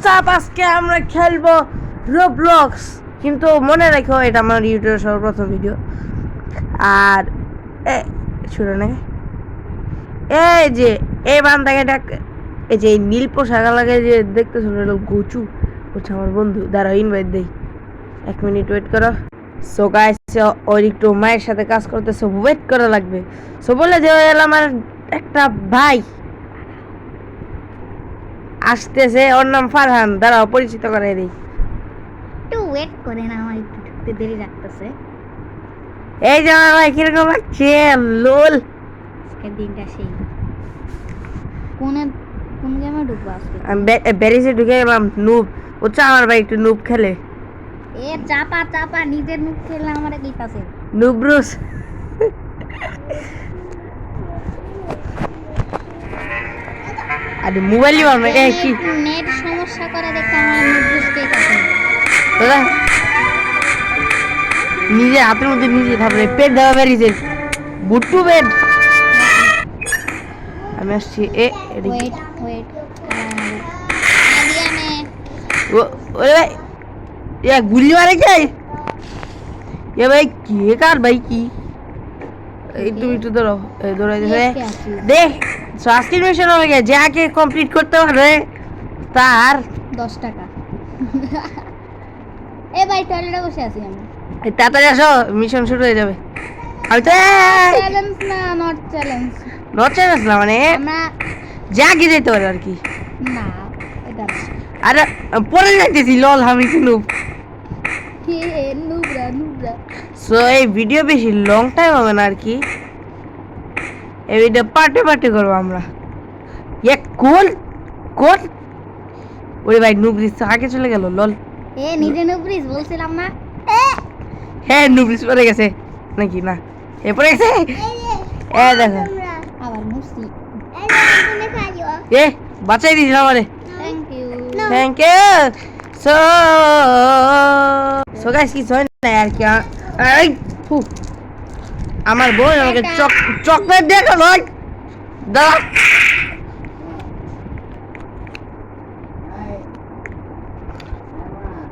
WhatsApp আজকে আমরা খেলবো রোবলক্স, কিন্তু মনে রাখো এটা আমার ইউটিউবের সর্বপ্রথম ভিডিও। আর শুনো না, এই যে এই বান্দাকে এই যে নীল পোশাক লাগে যে দেখতেছো গোচু হচ্ছে আমার বন্ধু, দাঁড়াও ইনভাইট দেই, 1 মিনিট ওয়েট করো। সো গাইস ওর একটু মায়ের সাথে কাজ করতেছে, ওয়েট করা লাগবে। সো বলে যে আমার একটা ভাই আসতেছে, ওর নাম ফারহান, দাঁড়াও পরিচিত করে দিই। একটু ওয়েট করে না, আমার একটু ঢুকতে দেরি লাগতেছে। এই যে আমার ভাই কিরকম লাগছে লোল, আজকের দিনটা সেই। কোন গেমে ঢুকবো আজকে? আমি ব্যারিজে ঢুকে গেলাম, নুব বুঝছো, আমার ভাই একটু নুব খেলে। এ চাপা চাপা নিজের মুখ খেলে আমারে কইতাছে নুব্রুস। আরে মোবাইলই বানানো এ কি নেট সমস্যা করে দেখে আমার নুব্রুস কইতাছে। দাদা নিজে হাতের মধ্যে নিজে থাকবে, পেট দেওয়া বেরিয়েছে বুট্টু পেট। আমি আসছি ওয়েট ওয়েট ওরে ভাই এ গুলি মারে কে? এ ভাই কে কার ভাই কি? এই তুমি একটু ধরো, এই ধরে দেখ সাবস্ক্রিপশন মিশন হয়ে গেছে, যাকে কমপ্লিট করতে পারে তার 10 টাকা। এ ভাই টয়লেটে বসে আছি আমি, তাড়াতাড়ি আসো, মিশন শুরু হয়ে যাবে। আমি তো চ্যালেঞ্জ না, নট চ্যালেঞ্জ, নট চ্যালেঞ্জ না, মানে আমরা যাকে যেতে পারে আর কি। না এটা না। আরে পরে যাইতেছি লল, আমি কিন্তু কে নুবরা নুবরা। সো এই ভিডিও বেশি লং টাইম হবে না আর কি, এই ভিডিও পার্টে পার্টে করবো আমরা। এক কোল কোল ওরে ভাই নুবরিস আগে চলে গেল লল। এ নিজে নুবরিস বলছিলাম না। হ্যাঁ নুবরিস পরে গেছে নাকি? না এ পরে গেছে, এ দেখো আবার মুসি। এ বাঁচাই দিয়েছিল আমারে, thank you. Thank you. So so guys কি হয় না আর কি, এই ফু আমার বোন আমাকে চকলেট দিয়ে গেল, দাঁড়া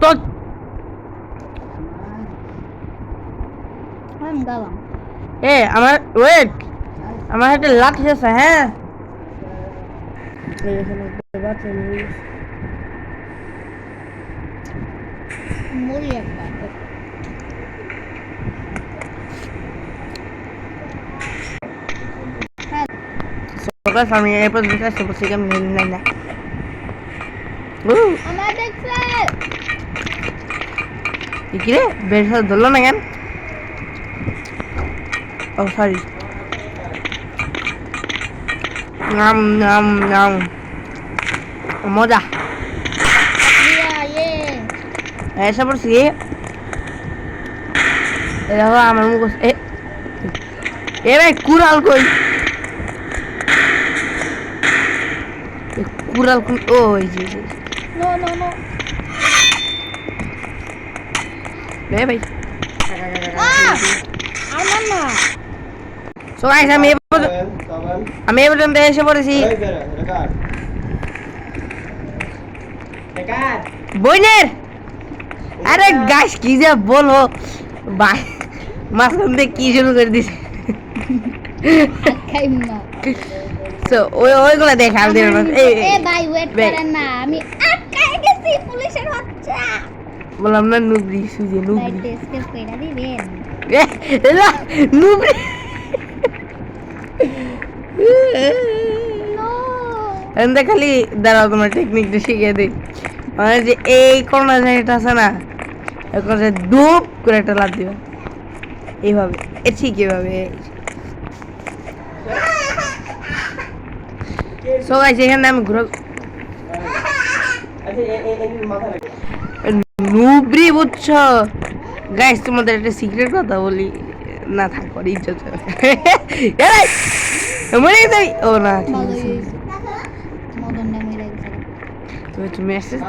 তো আমি গেলাম। আমার ওয়েট, আমার হাতে লাঠি আছে। হ্যাঁ মরি একটা। আমি এই পর্যন্ত আসতে বলছি কেমন নাই না আমার দেখছে কি রে বের সাথে ধরলো না কেন? ও সরি, নাম নাম নাম মজা এসে পড়ছি। দেখো আমার মুখ এ ভাই কুড়াল কই, কুড়াল কই? ও এই যে নো নো নো রে ভাই আমার না। সো গাইস আমি এই পর্যন্ত এসে পড়েছি বইনের। আরে গাইস কি যে বলো ভাই, মাঝখান থেকে কি শুরু করে দিছে। খাইম না। সো ওইগুলো দেখা আর দিও না। এ ভাই ওয়েট করেন না, আমি আটকায় গেছি পুলিশের বাচ্চা। বললাম না নুবরি সুজে ভাই নুবরি টেস্কেস কইরা দিবেন। নুবরি নো এন্ড খালি দাঁড়াও তোমার টেকনিকটা শিখিয়ে দিই। মানে যে এই কোনা জায়গাটা আছে না, এখন যে ডুব করে একটা লাফ দিবা এইভাবে, ঠিক এইভাবে। সো গাইস এখানে আমি ঘুরে নুবরি বুঝছো গাইস, তোমাদের একটা সিক্রেট কথা বলি, না থাক পরে ইজ্জত মরে গেছে। ও না ঠিক ভালো আছে, হইছে। মদন নামে লাগছে। তুমি মেসেজ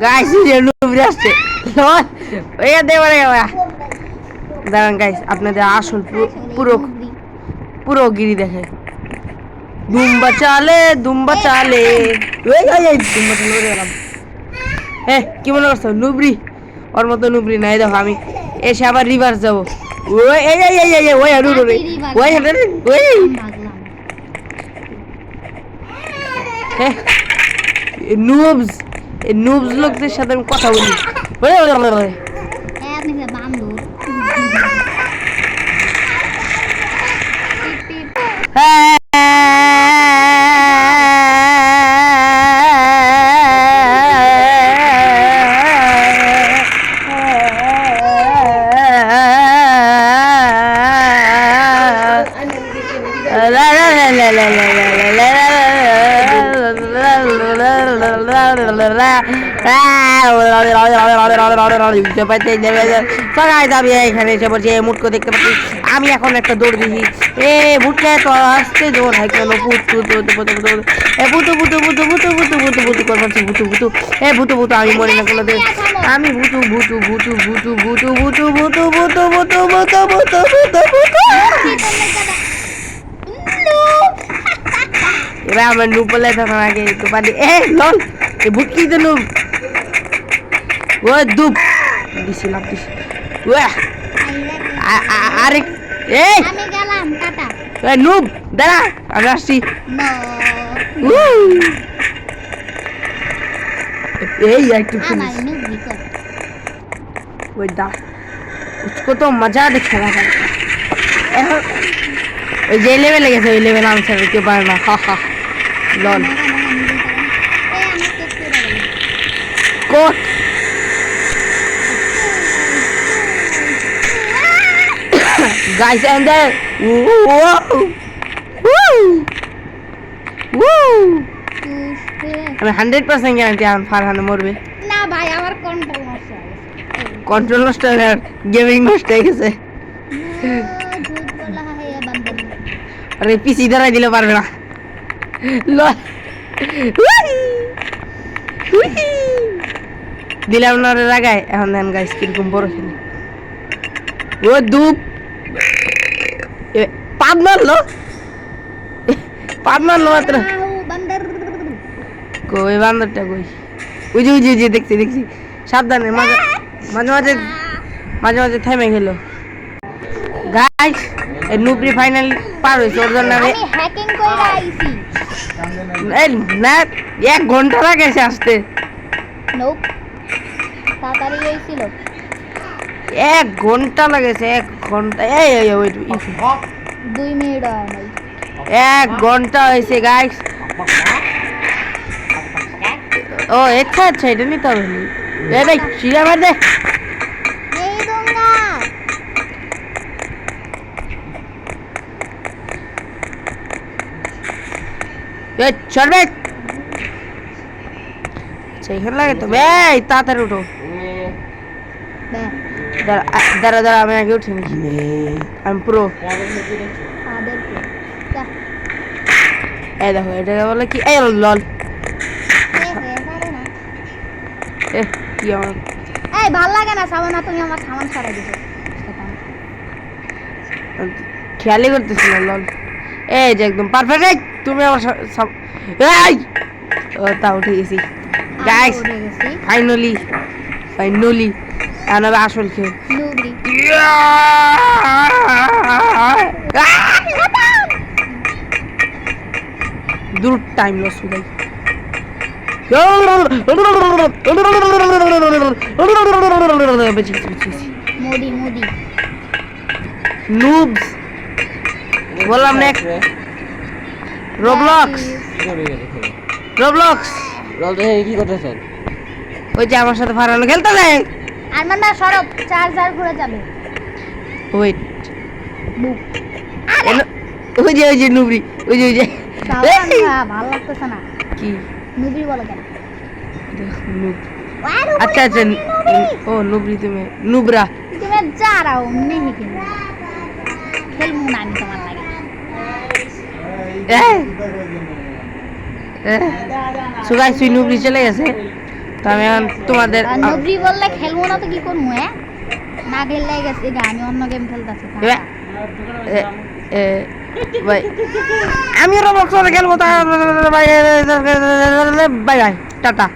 গাইস যে নুবরি আসছে ওই দে মরে গেল। দাঁড়ান গাইস আপনাদের আসল পুরো পুরো গিরি দেখে দুম্বা চালে দুম্বা চালে দুম্বা চালে উড়ে গেলাম। কি মনে করছো নুবরি? ওর মতো নুবরি নাই, দেখো আমি এসে আবার রিভার্স যাবো। ওই এই এই এই এই ওই আরু রে ওই ওই নুবস, এই নুবস লোকদের সাথে আমি কথা বলি। আপনি বান্দর এখানে এসে বলছি মুটকো দেখতে পাচ্ছি আমি এখন একটা দৌড় দিছি। মুটকে তো আসতে দৌড় হয় কেন? পুতু পুতু ভুতু ভুতু ভুতু ভুতু ভুতু করে বলছি ভুতু ভুতু ভুতু ভুতু আমি মরি না কোনোদিন। আমি ভুতু ভুতু ভুতু ভুতু ভুতু ভুতু ভুতু ভুতু ভুতু ভুতু ভুতু ভুতু ভুতু। এবার আমার নুব বলে তখন আগে তো পারি লল এ ভূত কি তো নুব ও দুপ দিছিলাম দিছি আরে আমি গেলাম টাটা। নুব দাঁড়া আমি আসছি। এই একটু আমার নুবরি কর ওই দা उसको तो मजा दिखेगा এখন ওই যে লেভেলে গেছে ওই লেভেল আনসার দিতে পারে না। হা হা লল কোট guys and then আমি 100% গ্যারান্টি আমি ফারহান মরবে না ভাই আমার কন্ট্রোল নষ্ট কন্ট্রোল নষ্ট হয়ে গেছে। হয়ে গেমিং নষ্ট হয়ে গেছে। झूठ बोला है ये बंदर। আরে পিসি ধরাই দিলে পারবে না। লল দিলাম না রে রাগায়। এখন দেন গাইস কিরকম বড় খেলে ও দুপ পাদ মারলো মাত্র बंदर কই বান্দরটা কই? ওই যে দেখছি সাবধানে মাঝে মাঝে মাঝে মাঝে থেমে গেল। গাইস এই নুবরি ফাইনালি পার হইছে ওর জন্য আমি হ্যাকিং কইরা আইছি। এই না 1 ঘন্টা লাগেছে আসতে। নোপ তাড়াতাড়ি হইছিল 1 ঘন্টা লাগেছে 1 ঘন্টা। এই ওয়েট 2 মিনিট হয় নাই 1 ঘন্টা হয়েছে গাইস। ও আচ্ছা এটা নিতে হবে। ভাই শিরা মার দে এই দঙ্গা চলবে এখানে লাগে তো ভাই তাড়াতাড়ি উঠো। দাঁড়া দাঁড়া আমি আগে উঠে নি আমি পুরো আদের যা এই দেখো এটা বলে কি এই লল কি আমার এই ভাল লাগে না সাবানা তুমি আমার সামান ছাড়াই দিছো খেয়ালই করতেছি না লল। এই যে একদম পারফেক্ট তুমি আমার এই ও তা উঠে গেছি গাইস ফাইনালি এখন আসল খেল নুবরি দূর টাইম লস হয়ে যায়। মোদি নুবস বললাম নেক্সট রোবলক্স কি করতেছেন? ওই যে আমার সাথে ফারানো খেলতে দেয়। আরমান না সরব চার্জার ঘুরে যাবে ওয়েট বুক ওই যে নুবরি ওই যে সাবানা ভালো লাগতেছে না কি নুবরি বলো কেন? নুব আচ্ছা ও নুবরি তুমি নুবরা তুমি যা রাও নেহি কি খেলমু না আমি তোমার লাগে সো গাইস উই নুবরি চলে গেছে তো আমি এখন তোমাদের নুবরি বললে খেলবো না তো কি করবো না খেললে গেছে আমি অন্য গেম খেলতেছি ভাই আমি রবলক্স খেলবো, বাই বাই, টাটা।